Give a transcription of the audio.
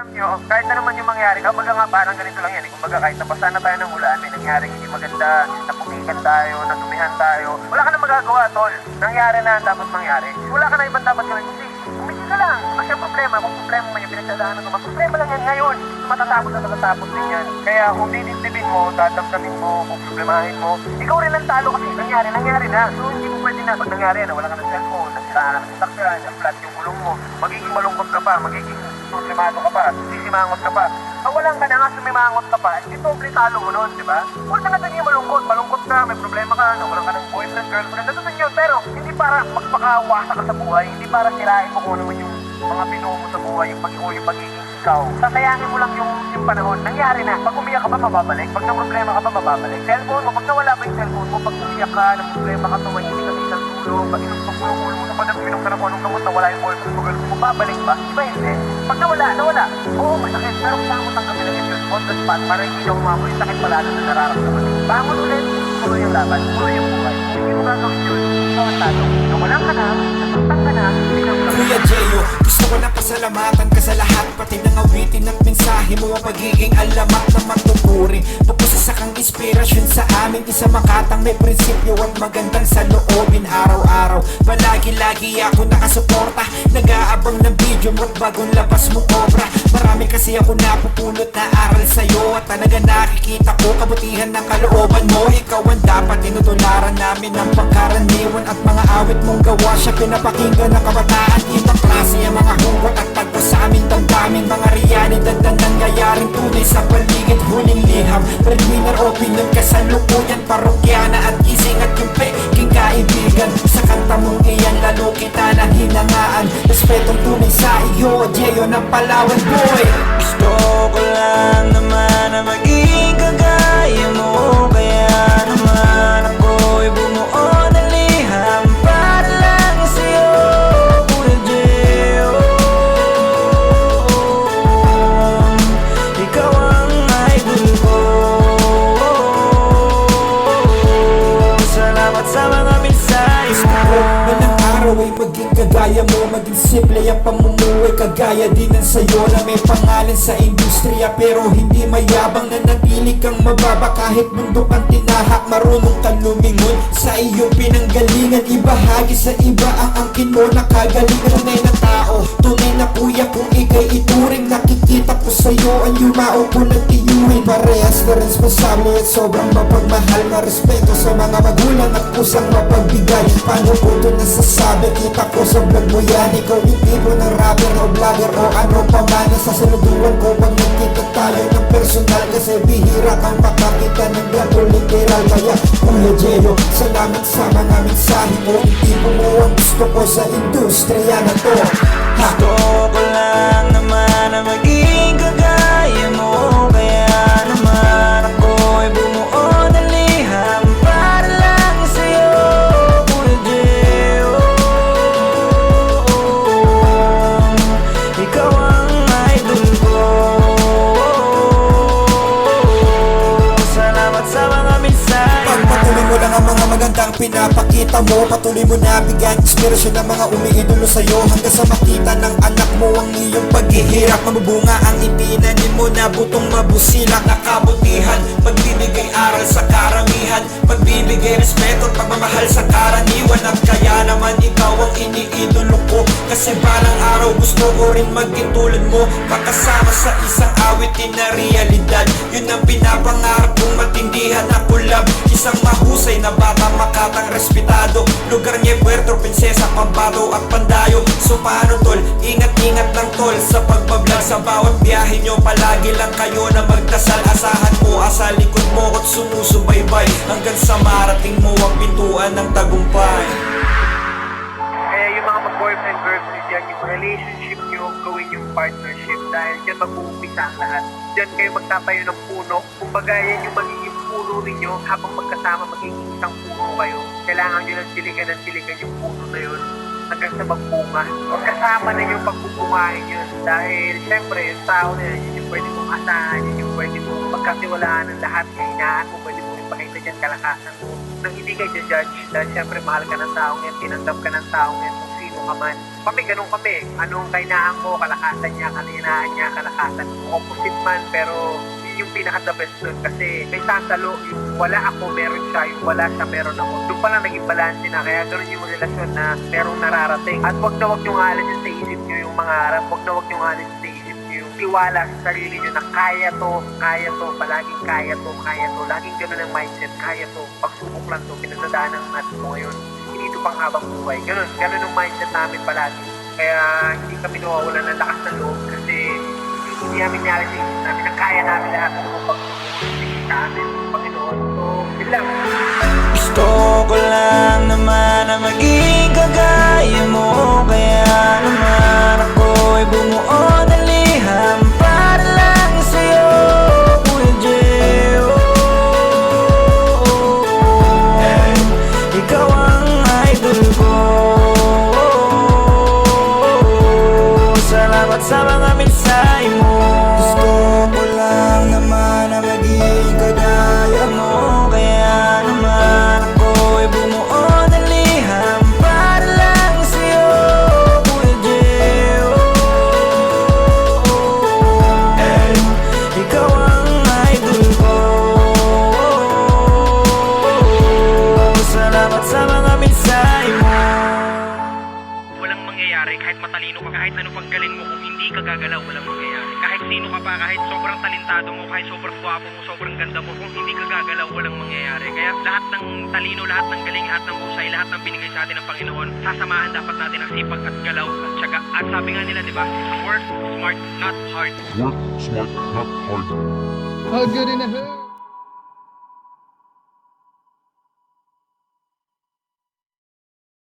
alam nyo, kahit na naman yung mangyari, kumbaga nga parang ganito lang yan. Kumbaga kahit napasa na tayo ng ulan, may nangyaring hindi maganda, napukikan tayo, natumihan tayo. Wala ka na magagawa, tol. Nangyari na ang dapat mangyari. Wala ka na ibang dapat gawin. Kasi umigil ka lang. Kasi ang problema, kung problema mo yung pinagdadaanan mo, problema lang yan ngayon. Matatapos na matatapos din yan. Kaya kung didintibin mo, tatamdamin mo, kung problemahin mo, ikaw rin ang talo kasi nangyari na. So hindi mo pwede na. Pag nangyari na, wala ka ng cellphone, nasira ka ng sasakyan, na-flat yung gulong mo, magiging malungkot ka pa, magiging problemado ka pa, sisimangot ka pa. Kawalan ka na nga, sumimangot ka pa, doble talo mo nun, di ba? Huwag na natin yung malungkot ka, may problema ka, nawalan ka ng boyfriend, girlfriend, natutunan yun, pero hindi para magpakawasa ka sa buhay, hindi para sirain mo kung ano man yung mga binuo mo sa buhay, yung pagiging ikaw. Sasayangin mo lang yung panahon, nangyari na. Pag umiyak ka ba, mababalik? Pag na-problema ka ba, mababalik? Cellphone mo, pag nawala ba yung cellphone mo, pag umiyak ka, na-problema ka, tumahimik ka sa isang tulong, pag inutok mo yung ulo mo sa padang pinong ka na kung anong gamot, nawala yung boyfriend mo, girlfriend mo, babalik ba? Di ba hindi? Pag nawala. Oo, masakit, pero kailangan mo tanggapin ang yun on the spot para hindi na umamoy yung sakit pala na nararamdaman. Bangon ulit, tuloy yung laban, tuloy yung buhay. Hindi mo gagawin yun, ikaw ang talo. Nawalan ka na, nasaktan ka na, hindi na Kuya Jeyo, gusto ko na pasalamatan ka sa lahat, pati ng awitin at mensahe mo ang pagiging alamat na magtuturi. Pupusa kang inspirasyon sa amin, isa makatang may prinsipyo at magandang sa loobin araw-araw. Palagi-lagi ako nakasuporta, nag-aabang ng video mo at bagong labas mong obra. Marami kasi ako napupulot na aral sa'yo at talaga nakikita ko kabutihan ng kalooban mo. Ikaw ang dapat tinutularan namin ng pangkaraniwan at mga awit mong gawa siya pinapakinggan ng kabataan. Ibang klase ang mga hugot at tagpo sa aming damdamin, mga realidad na nangyayaring tunay sa paligid. Huling liham, breadwinner opinion, kasalukuyan, parokyana at gising at yung peking kaibigan. Sa kanta mong iyan lalo kita na hinangaan, respetong tunay sa iyo, Jeyo ng Palawan boy. Gusto ko lang naman na maging kagaya mo, kaya naman ako'y bumuo ng liham para lang sa'yo, Kuya Jeyo. Ikaw ang idol ko. Salamat sa mga mensahe mo. Walang araw ay maging kagaya mo, maging simple ang pamumuhay kagaya din ang sayo na may pangalan sa industriya pero hindi mayabang, na natili kang mababa kahit bundok ang tinahak. Marunong kang lumingon sa iyong pinanggalingan, ibahagi sa iba ang angkin mo na kagalingan. Tunay na tao, tunay na kuya kung ikay ituring, nakikita ko sa'yo ang yumao ko na tiyuhin. Parehas na responsable at sobrang mapagmahal, na respeto sa mga magulang at kusang mapagbigay. Paano ko ito nasasabi, kita ko sa vlog mo yan. Ikaw yung tipo ng rapper o vlogger o ano pa man na sasaluduan ko pag nagkita tayo ng personal, kasi bihira kang makakita ng gato literal. Kaya Kuya Jeyo, salamat sa mga mensahe mo, yung tipo mo ang gusto ko sa industriya na to. Gusto ko lang naman na maging kagaya mo, kaya naman ako'y bumuo ng liham para lang sa'yo, Kuya Jeyo. Ikaw ang idol ko. Salamat sa mga mensahe mo. Pagpatuloy mo lang ang mga magandang pinapakita mo, patuloy mo na bigyan inspirasyon ng mga umiidolo sa'yo, hanggang sa makita ng anak mo ang iyong paghihirap. Mabubunga ang itinanim mo na butong mabusilak na kabutihan, pagbibigay aral sa karamihan, pagbibigay respeto at pagmamahal sa karaniwan. At kaya naman ikaw ang iniidolo ko, kasi balang araw gusto ko rin maging tulad mo, makasama sa isang awitin na realidad. Yun ang pinapangarap kong matindihan na kulab, isang mahusay na bata makatang respetado. Lugar niya Puerto Princesa, Pambato at Pandayo. So paano tol, ingat-ingat lang tol sa pagbablog. Sa bawat biyahe nyo palagi lang kayo na magdasal. Asahan mo, asa likod mo at sumusubaybay, hanggang sa marating mo ang pintuan ng tagumpay. Kaya yung mga mag-boyfriend, girlfriend dyan, yung relationship nyo, gawin yung partnership dahil dyan mag-uumpisa ang lahat. Dyan kayo magtatayo ng puno. Kumbaga yan yung magiging puno ninyo, habang magkasama magiging isang puno kayo. Kailangan nyo ng siligan yung puno na yun hanggang sa magbunga. Magkasama na yung pagbubungahin yun dahil syempre yung tao na yun yung pwede mong asahan, yun yung pwede mong magkatiwalaan ng lahat, kahinaan mo, pwede mong ipakita dyan kalakasan mo nang hindi kayo judge dahil syempre mahal ka ng taong yan, tinanggap ka ng taong yan kung sino ka man. Kami, ganun kami. Anong kainahan mo, kalakasan niya, kalinaan niya, kalakasan mo. Opposite man, pero yun yung pinaka-the best nun. Kasi may sasalo, yung wala ako, meron siya. Yung wala siya, meron ako. Doon pa lang naging balance na. Kaya ganun yung relasyon na merong nararating. At wag na wag yung alis sa isip nyo yung mga harap. Wag na wag yung alis sa isip nyo yung tiwala sa sarili nyo na kaya to, palaging kaya to. Laging ganun ang mindset, kaya to. Pagsubok lang to, pinagdadaanan natin mo ngayon. Hindi ito pang habang buhay. Ganun ang mindset namin palagi. Kaya hindi kami nawawala ng lakas ng loob kasi hindi namin nyari sa isip namin na kaya namin lahat ng mga pagsubok sa amin, Panginoon. So, yun lang. Gusto ko lang naman na maging kagaya mo. Kaya naman ako'y bumuo ng liham para lang sa'yo, Kuya J.O. Ikaw ang idol ko. Salamat sa mga mensahe mo. Gusto ko lang naman na maging kagaya mo. Kaya naman ako'y bumuo ng liham para lang sa'yo, Kuya J.O. Ikaw ang idol ko. Salamat sa mga mensahe mo. Walang mangyayari kahit matalino ka, kahit ano pang galing mo, kung hindi ka gagalaw, walang mangyayari. Kahit sino ka pa, kahit sobrang talentado mo, kahit sobrang gwapo mo, sobrang ganda mo, kung hindi ka gagalaw, walang mangyayari. Kaya lahat ng talino, lahat ng galing, lahat ng husay, lahat ng binigay sa atin ng Panginoon, sasamahan dapat natin ang sipag at galaw at tiyaga. At sabi nga nila, di ba, work smart, not hard. Work smart, not hard. All good in the hood.